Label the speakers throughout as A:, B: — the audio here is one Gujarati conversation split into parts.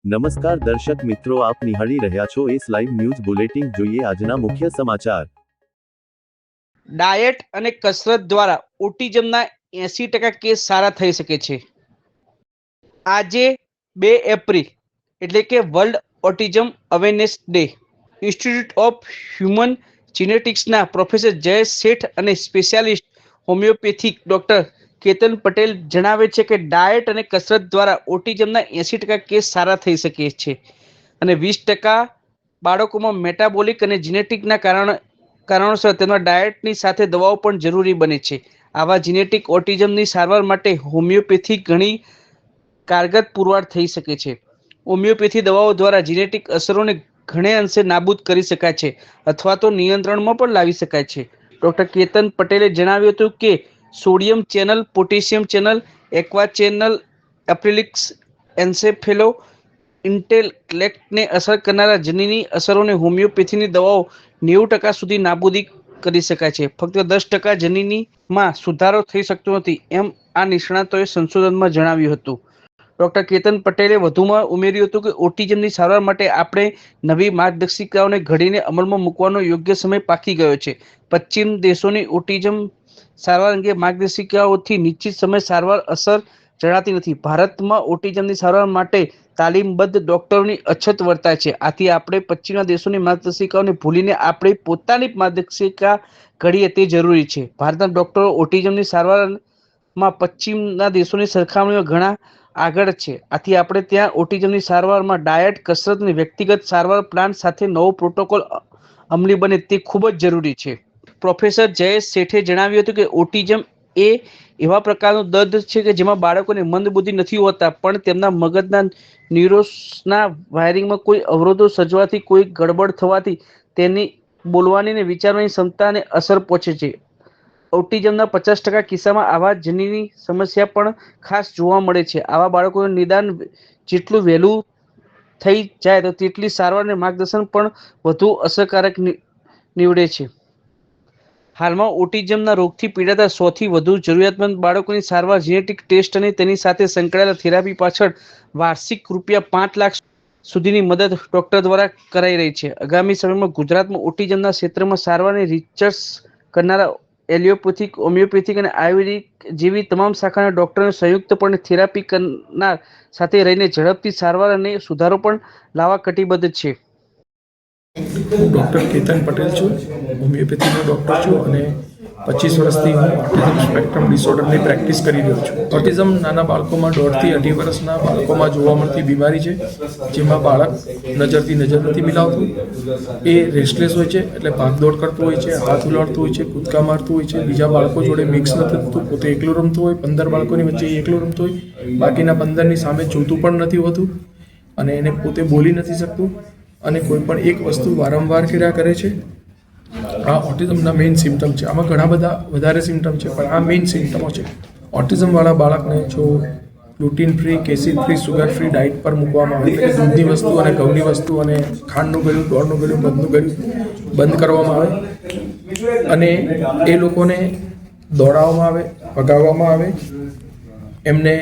A: નમસ્કાર દર્શક મિત્રો, આપ નિહાળી રહ્યા છો એસ લાઈવ ન્યૂઝ બુલેટિન। જોઈએ આજના મુખ્ય સમાચાર।
B: ડાયટ અને કસરત દ્વારા ઓટિઝમના 80% કેસ સારા થઈ શકે છે। આજે 2 એપ્રિલ એટલે કે world autism awareness day institute of human જીનેટિક્સના પ્રોફેસર જયેશ શેઠ અને specialist homeopathic doctor Ketan Patel જણાવે છે કે ડાયટ અને કસરત દ્વારા ઓટિઝમના 80% કેસ સારા થઈ શકે છે અને 20% બાળકોમાં મેટાબોલિક અને જીનેટિકના કારણોસર તેમના ડાયટની સાથે દવાઓ પણ જરૂરી બને છે। આવા જીનેટિક ઓટિઝમની સારવાર માટે હોમિયોપેથી ઘણી કારગર પુરવાર થઈ શકે છે। હોમિયોપેથી દવાઓ દ્વારા જીનેટિક અસરોને ઘણે અંશે નાબૂદ કરી શકાય છે અથવા તો નિયંત્રણમાં પણ લાવી શકાય છે। ડૉક્ટર કેતન પટેલે જણાવ્યું હતું કે sodium channel, potassium channel, aqua channel, એપ્રિલિક્સ એન્સેફેલો ઇન્ટેલેક્ટને અસર કરનારા જનીની અસરોને હોમિયોપેથીની દવાઓ 90% સુધી નાબૂદી કરી શકાય છે। ફક્ત 10% જનીનીમાં સુધારો થઈ શકતો નથી, એમ આ નિષ્ણાતોએ સંશોધનમાં જણાવ્યું હતું। ડૉક્ટર કેતન પટેલે વધુમાં ઉમેર્યું હતું કે ઓટિઝમની સારવાર માટે આપણે નવી માર્ગદર્શિકાઓને ઘડીને અમલમાં મૂકવાનો યોગ્ય સમય પાકી ગયો છે। પશ્ચિમ દેશોની ઓટિઝમ સારવાર અંગે માર્ગદર્શિકાઓથી નિશ્ચિત સમય સારવાર અસર જણાતી નથી। ભારતમાં ઓટિઝમની સારવાર માટે તાલીમબદ્ધ ડૉક્ટરોની અછત વર્તાય છે। આથી આપણે પશ્ચિમના દેશોની માર્ગદર્શિકાઓને ભૂલીને આપણી પોતાની માર્ગદર્શિકા ઘડીએ તે જરૂરી છે। ભારતના ડૉક્ટરો ઓટિઝમની સારવારમાં પશ્ચિમના દેશોની સરખામણીમાં ઘણા આગળ છે। આથી આપણે ત્યાં ઓટિઝમની સારવારમાં ડાયટ, કસરત અને વ્યક્તિગત સારવાર પ્લાન સાથે નવો પ્રોટોકોલ અમલી બને તે ખૂબ જ જરૂરી છે। પ્રોફેસર જયેશ શેઠે જણાવ્યું હતું કે ઓટિઝમ એ એવા પ્રકારનો દર્દ છે કે જેમાં બાળકોને મંદબુદ્ધિ નથી હોતા, પણ તેમના મગજના ન્યુરોન્સના વાયરિંગમાં કોઈ અવરોધો સર્જવાથી, કોઈ ગડબડ થવાથી તેની બોલવાની અને વિચારવાની ક્ષમતાને અસર પહોંચે છે। ઓટિઝમના 50% કિસ્સામાં આવા જનીની સમસ્યા પણ ખાસ જોવા મળે છે। આવા બાળકોનું નિદાન જેટલું વહેલું થઈ જાય તો તેટલી સારવાર અને માર્ગદર્શન પણ વધુ અસરકારક નીવડે છે। હાલમાં ઓટિઝમના રોગથી પીડાતા 100થી વધુ જરૂરિયાતમંદ બાળકોની સારવાર જીનેટિક ટેસ્ટ અને તેની સાથે સંકળાયેલા થેરાપી પાછળ વાર્ષિક ₹5 લાખ સુધીની મદદ ડૉક્ટર દ્વારા કરાઈ રહી છે। આગામી સમયમાં ગુજરાતમાં ઓટિઝમના ક્ષેત્રમાં સારવારની રિસર્ચ કરનારા એલોપેથિક, હોમિયોપેથિક અને આયુર્વેદિક જેવી તમામ શાખાના ડૉક્ટરોને સંયુક્તપણે થેરાપી કરનાર સાથે રહીને ઝડપથી સારવાર અને સુધારો પણ લાવવા કટિબદ્ધ છે।
C: હું ડૉક્ટર કેતન પટેલ છું, હોમિયોપેથીનો ડૉક્ટર છું અને 25 વર્ષથી હું ઓટિઝમ સ્પેક્ટ્રમ ડિસઓર્ડરની પ્રેક્ટિસ કરી રહ્યો છું। ઓટિઝમ નાના બાળકોમાં 1.5 થી 18 વર્ષના બાળકોમાં જોવા મળતી બીમારી છે, જેમાં બાળક નજરથી નજર નથી મિલાવતું, એ રેસ્ટલેસ હોય છે, એટલે ભાગદોડ કરતું હોય છે, હાથ ઉલાળતું હોય છે, કૂદકા મારતું હોય છે, બીજા બાળકો જોડે મિક્સ નથી થતું, પોતે એકલું રમતું હોય, 15 બાળકોની વચ્ચે એકલું રમતું હોય, બાકીના 15ની સામે જોતું પણ નથી હોતું અને એને પોતે બોલી નથી શકતું અને કોઈ પણ એક વસ્તુ વારંવાર કર્યા કરે છે। આ ઓટિઝમના મેઇન સિમ્ટમ છે। આમાં ઘણા બધા વધારે સિમ્ટમ છે, પણ આ મેઇન સિમ્ટમો છે। ઓટિઝમવાળા બાળકને જો ગ્લુટીન free, casein free, sugar free diet પર મૂકવામાં આવે, એટલે કે દૂધની વસ્તુ અને ઘઉંની વસ્તુ અને ખાંડનું ગળ્યું, ગોળનું ગળ્યું, મધનું ગળ્યું બંધ કરવામાં આવે અને એ લોકોને દોડાવવામાં આવે, ભગાવવામાં આવે, એમને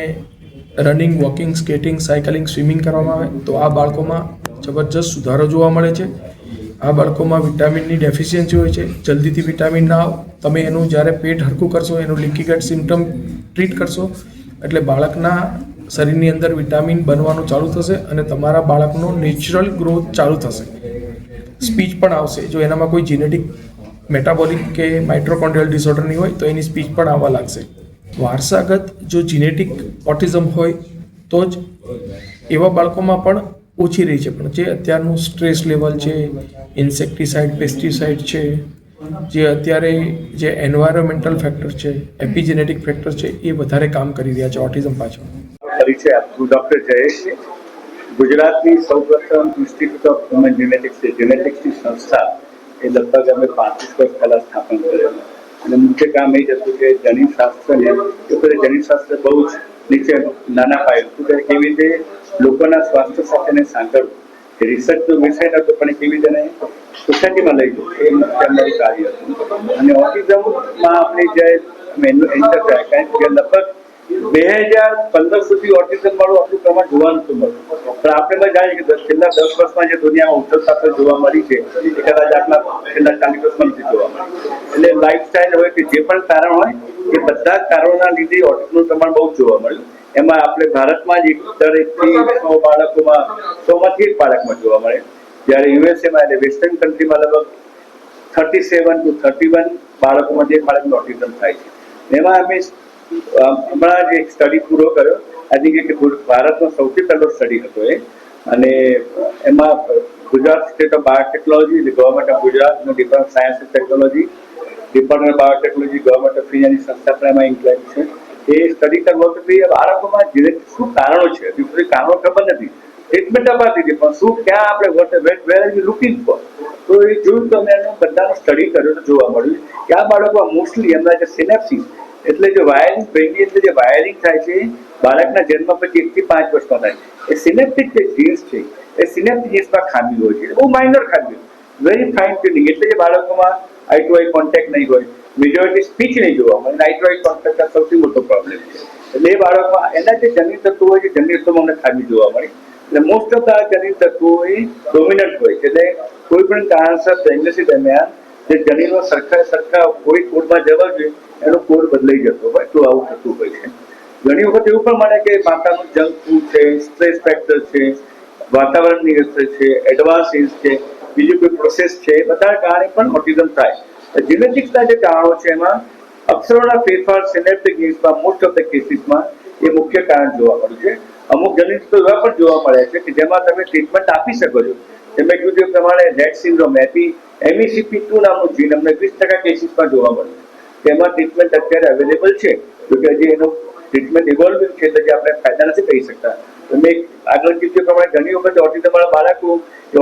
C: running, walking, skating, cycling, swimming કરવામાં આવે તો આ બાળકોમાં જબરજસ્ત સુધારો જોવા મળે છે। આ બાળકોમાં વિટામિનની ડેફિશિયન્સી હોય છે, જલ્દીથી વિટામિન ના આવે, તમે એનું જ્યારે પેટ હરખું કરશો, એનું લીકી ગટ સિમ્ટમ ટ્રીટ કરશો એટલે બાળકના શરીરની અંદર વિટામિન બનવાનું ચાલુ થશે અને તમારા બાળકનો નેચરલ ગ્રોથ ચાલુ થશે। સ્પીચ પણ આવશે, જો એનામાં કોઈ જીનેટિક, મેટાબોલિક કે માઇટ્રોકોન્ડ્રિયલ ડિસઓર્ડર નહીં હોય તો એની સ્પીચ પણ આવવા લાગશે। વારસાગત જો જીનેટિક ઓટિઝમ હોય તો જ એવા બાળકોમાં પણ ઓછી રહી છે, પણ જે અત્યારનું સ્ટ્રેસ લેવલ છે, ઇન્સેક્ટિસાઇડ, પેસ્ટિસાઇડ છે, જે અત્યારે જે એન્વાયરમેન્ટલ ફેક્ટર છે, એપિજેનેટિક ફેક્ટર છે, એ વધારે કામ કરી રહ્યા છે ઓટિઝમ પાછળ।
D: પરિચય આપું, ડૉક્ટર જયેશ છે, ગુજરાતની સૌપ્રથમ ઇન્સ્ટિટ્યૂટ ઓફ હ્યુમન જીનેટિક્સ જીનેટિક્સની સંસ્થા એ લગભગ અમે 35 વર્ષ પહેલાં સ્થાપન કરેલું અને મુખ્ય કામ એ જ હતું કે જનીનશાસ્ત્રને જનીનશાસ્ત્ર બહુ જ નીચે નાના પાયે હતું કે કેવી રીતે લોકોના સ્વાસ્થ્ય સાથેને સાંકળવું, રિસર્ચનો વિષય નહોતો પણ કેવી રીતે સોસાયટીમાં લઈ જવું એ મુખ્ય અમારું કાર્ય હતું। અને ઓટિઝમમાં આપણે જે એન્ટર થયા, કારણ કે લગભગ 2015 સુધી ઓટિઝમ વાળું આપણું પ્રમાણ જોવા નતું મળતું, પણ આપણે જાણીએ કે છેલ્લા 10 વર્ષમાં જે દુનિયામાં ઉથલ-પાથલ જોવા મળી છે એ કદાચ આટલા છેલ્લા 40 વર્ષમાં નથી જોવા મળી. એટલે લાઈફસ્ટાઈલ હોય કે જે પણ કારણ હોય એ બધા કારણોના લીધે ઓટિઝમનું પ્રમાણ બહુ જોવા મળ્યું. એમાં આપણે ભારતમાં જ દરેક 100 બાળકોમાં 100માંથી 1 બાળકમાં જોવા મળે, જ્યારે યુએસએમાં એટલે વેસ્ટર્ન કન્ટ્રીમાં લગભગ 37 to 31 બાળકોમાં 1 બાળકનું ઓટિઝમ થાય છે. એમાં અમે હમણાં જ એક સ્ટડી પૂરો કર્યો, આઈ કે ભારતનો સૌથી પહેલો સ્ટડી હતો એ, અને એમાં ગુજરાત સ્ટેટ ઓફ બાયોટેકનોલોજી એટલે ગવર્મેન્ટ ઓફ ગુજરાતનો department of science and technology, department of biotechnology, government of ઇન્ડિયાની સંસ્થા પણ એમાં ઇન્ક્લાઇન છે. એ સ્ટડી કરવો તો ભાઈ બાળકોમાં શું કારણો છે, હજી સુધી કારણો ખબર નથી, ટ્રીટમેન્ટ અપાતી હતી, પણ શું ક્યાં આપણે where are you looking for, તો એ જોયું તો અમે એનો બધાનો સ્ટડી કર્યો તો જોવા મળ્યું કે આ બાળકો મોસ્ટલી એમના જે સિનેપ્સિસ એટલે જે વાયરિંગ બ્રેનની અંદર જે વાયરિંગ થાય છે બાળકના જન્મ પછી 1 થી 5 વર્ષમાં થાય, એ સિનેપ્ટિક જે જીન્સ છે એ સિનેપ્ટિક જીન્સમાં ખામી હોય છે, બહુ માઇનર ખામી, વેરી ફાઇન ટ્યુનિંગ, એટલે જે બાળકોમાં આઈ ટુ આઈ કોન્ટેક્ટ નહીં હોય, મેજોરિટી સ્પીચ નહીં જોવા મળે, આઈ ટુ આઈ કોન્ટેક્ટ સૌથી મોટો પ્રોબ્લેમ છે. એટલે એ બાળકમાં એના જે જનીન તત્વો હોય છે જનીન તત્વોમાં અમને ખામી જોવા મળી. એટલે મોસ્ટ ઓફ ધ જનીન તત્વો એ ડોમિનન્ટ હોય છે, એટલે કોઈ પણ કારણસર પ્રેગ્નન્સી દરમિયાન જે જનીનો સરખા કોઈ કોડમાં જવા જોઈએ એનો કોડ બદલાઈ જતો હોય તો આવું થતું હોય છે. ઘણી વખત એવું પણ મળે કે માતાનું જંક ફૂડ છે, સ્ટ્રેસ ફેક્ટર છે, વાતાવરણની અસર છે, એડવાન્સ એજ છે, બીજું કોઈ પ્રોસેસ છે, એ બધા કારણે પણ ઓટિઝમ થાય. જીનેટિક્સના જે કારણો છે એમાં અક્ષરોના ફેરફાર સિનેપ્ટિક જીન્સમાં મોસ્ટ ઓફ ધ કેસીસમાં એ મુખ્ય કારણ જોવા મળ્યું છે. અમુક જનીન તો એવા પણ જોવા મળે છે કે જેમાં તમે ટ્રીટમેન્ટ આપી શકો છો. તમે કીધું તે પ્રમાણે રેટ સિન્ડ્રોમ MECP2 નામનું જીન અમને 20% કેસીસમાં જોવા મળ્યું. તેમાં ટ્રીટમેન્ટ અત્યારે અવેલેબલ છે, જોકે હજી એનું ટ્રીટમેન્ટ ઇવોલ્વિંગ છે, એટલે આપણે ફાયદા નથી કહી શકતા. તમે આગળ કીધું પ્રમાણે ઘણી વખત ઓટિઝમ વાળા બાળકો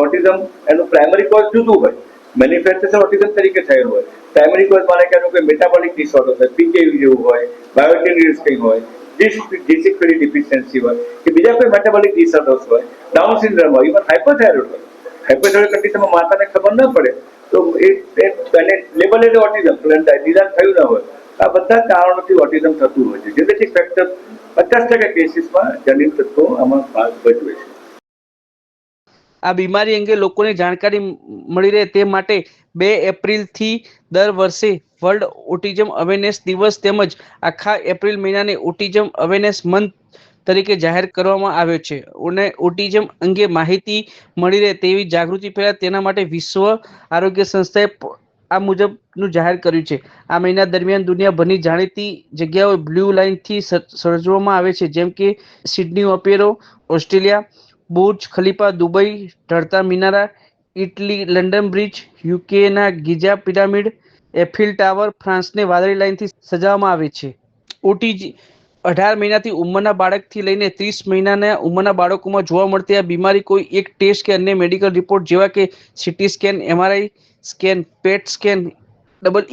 D: ઓટિઝમ એનું પ્રાઇમરી કોઝ જુદું હોય, મેનિફેસ્ટેશન ઓટિઝમ તરીકે થયેલું હોય. પ્રાઇમરી કોઝ માને કે એનું કોઈ મેટાબોલિક ડિસઓર્ડર હોય, PKU જેવું હોય, બાયોટેનિસ કંઈ હોય, ડિસિક્યુરી ડિફિશિયન્સી હોય, કે બીજા કોઈ મેટાબોલિક ડિસઓર્ડર્સ હોય, ડાઉન સિન્ડ્રોમ હોય, ઇવન હાઇપોથાઇરોઇડ હોય. હાઇપોથાઇરોઇડ કન્ડિશનમાં માતાને ખબર ન પડે તો એને લેબલ ઓટિઝમ નિદાન થયું ન હોય. આ બધા કારણોથી ઓટિઝમ થતું હોય છે. જેનેટિક ફેક્ટર 50% કેસીસમાં જનીન તત્વો આમાં ભાગ ભજવે છે.
B: આ બીમારી અંગે લોકોને જાણકારી મળી રહે તે માટે 2 એપ્રિલથી દર વર્ષે વર્લ્ડ ઓટિઝમ અવેરનેસ દિવસ તેમજ આખા એપ્રિલ મહિનાને ઓટિઝમ અવેરનેસ મંથ તરીકે જાહેર કરવામાં આવ્યો છે. અને ઓટિઝમ અંગે માહિતી મળી રહે તેવી જાગૃતિ ફેલાય તેના માટે વિશ્વ આરોગ્ય સંસ્થાએ આ મુજબનું જાહેર કર્યું છે. આ મહિના દરમિયાન દુનિયાભરની જાણીતી જગ્યાઓ બ્લુ લાઇનથી સર્જવામાં આવે છે, જેમ કે Sydney opera, Australia, Burj Khalifa, Dubai, ઢળતા મિનારા, ઇટલી લંડન બ્રિજ, યુકેના ગીઝા પિરામિડ, એફિલ ટાવર, ફ્રાન્સને વાદળી લાઇનથી સજાવવામાં આવે છે. ઓટીજી 18 મહિનાથી ઉંમરના બાળકથી લઈને 30 મહિનાના ઉંમરના બાળકોમાં જોવા મળતી આ બીમારી કોઈ એક ટેસ્ટ કે અન્ય મેડિકલ રિપોર્ટ જેવા કે સીટી સ્કેન, MRI સ્કેન, પેટ સ્કેન,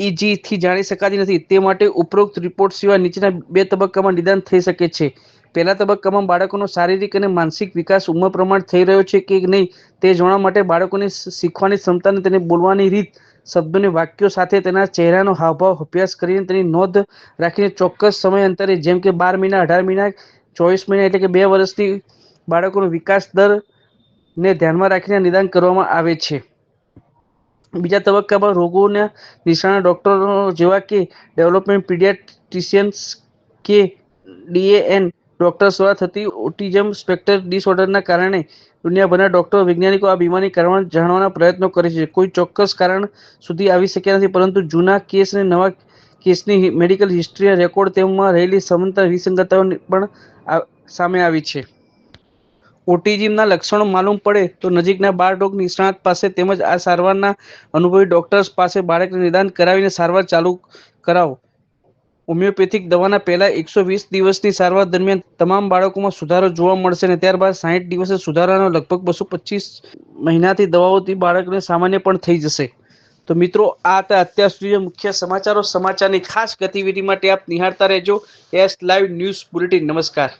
B: EEG થી જાણી શકાતી નથી. તે માટે ઉપરોક્ત રિપોર્ટ સિવાય નીચેના 2 તબક્કામાં નિદાન થઈ શકે છે. પહેલા તબક્કામાં બાળકોનો શારીરિક અને માનસિક વિકાસ ઉંમર પ્રમાણે થઈ રહ્યો છે કે નહીં તે જાણવા માટે બાળકોની શીખવાની ક્ષમતાને, તેને બોલવાની રીત, શબ્દોની વાક્યો સાથે તેના ચહેરાનો હાવભાવ અભ્યાસ કરીને તેની નોંધ રાખીને ચોક્કસ સમય અંતરે જેમ કે 12 મહિના, 18 મહિના, 24 મહિના એટલે કે 2 વર્ષથી બાળકોનો વિકાસ દર ને ધ્યાનમાં રાખીને નિદાન કરવામાં આવે છે. બીજા તબક્કામાં રોગોના નિષ્ણાત ડોક્ટરો જેવા કે ડેવલપમેન્ટ પીડિયાટ્રિશિયન્સ કે DAN ડોક્ટર દ્વારા થતી ઓટિઝમ સ્પેક્ટ્રમ ડિસઓર્ડરના કારણે દુનિયાભરના ડોક્ટરો, વૈજ્ઞાનિકો આ બીમારીનું કારણ જાણવાના પ્રયત્નો કરે છે. કોઈ ચોક્કસ કારણ સુધી આવી શક્યા નથી, પરંતુ જૂના કેસ અને નવા કેસની મેડિકલ હિસ્ટ્રી રેકોર્ડ તેમાં રહેલી સમાનતા વિસંગતતાઓ પણ સામે આવી છે. ઓટિઝમના લક્ષણો માલુમ પડે તો નજીકના બાળરોગ નિષ્ણાત પાસે તેમજ આ સારવારના અનુભવી ડોક્ટર્સ પાસે બાળકને નિદાન કરાવીને સારવાર ચાલુ કરાવો. હોમિયોપેથિક દવાના પહેલા 120 દિવસની સારવાર દરમિયાન તમામ બાળકોમાં સુધારો જોવા મળશે અને ત્યારબાદ 60 દિવસે સુધારાનો લગભગ 225 મહિનાથી દવાઓથી બાળકને સામાન્ય પણ થઈ જશે. તો મિત્રો, આ હતા અત્યાર સુધી મુખ્ય સમાચારો. સમાચારની ખાસ ગતિવિધિ માટે આપ નિહાળતા રહેજો S લાઈવ ન્યૂઝ બુલેટિન. નમસ્કાર.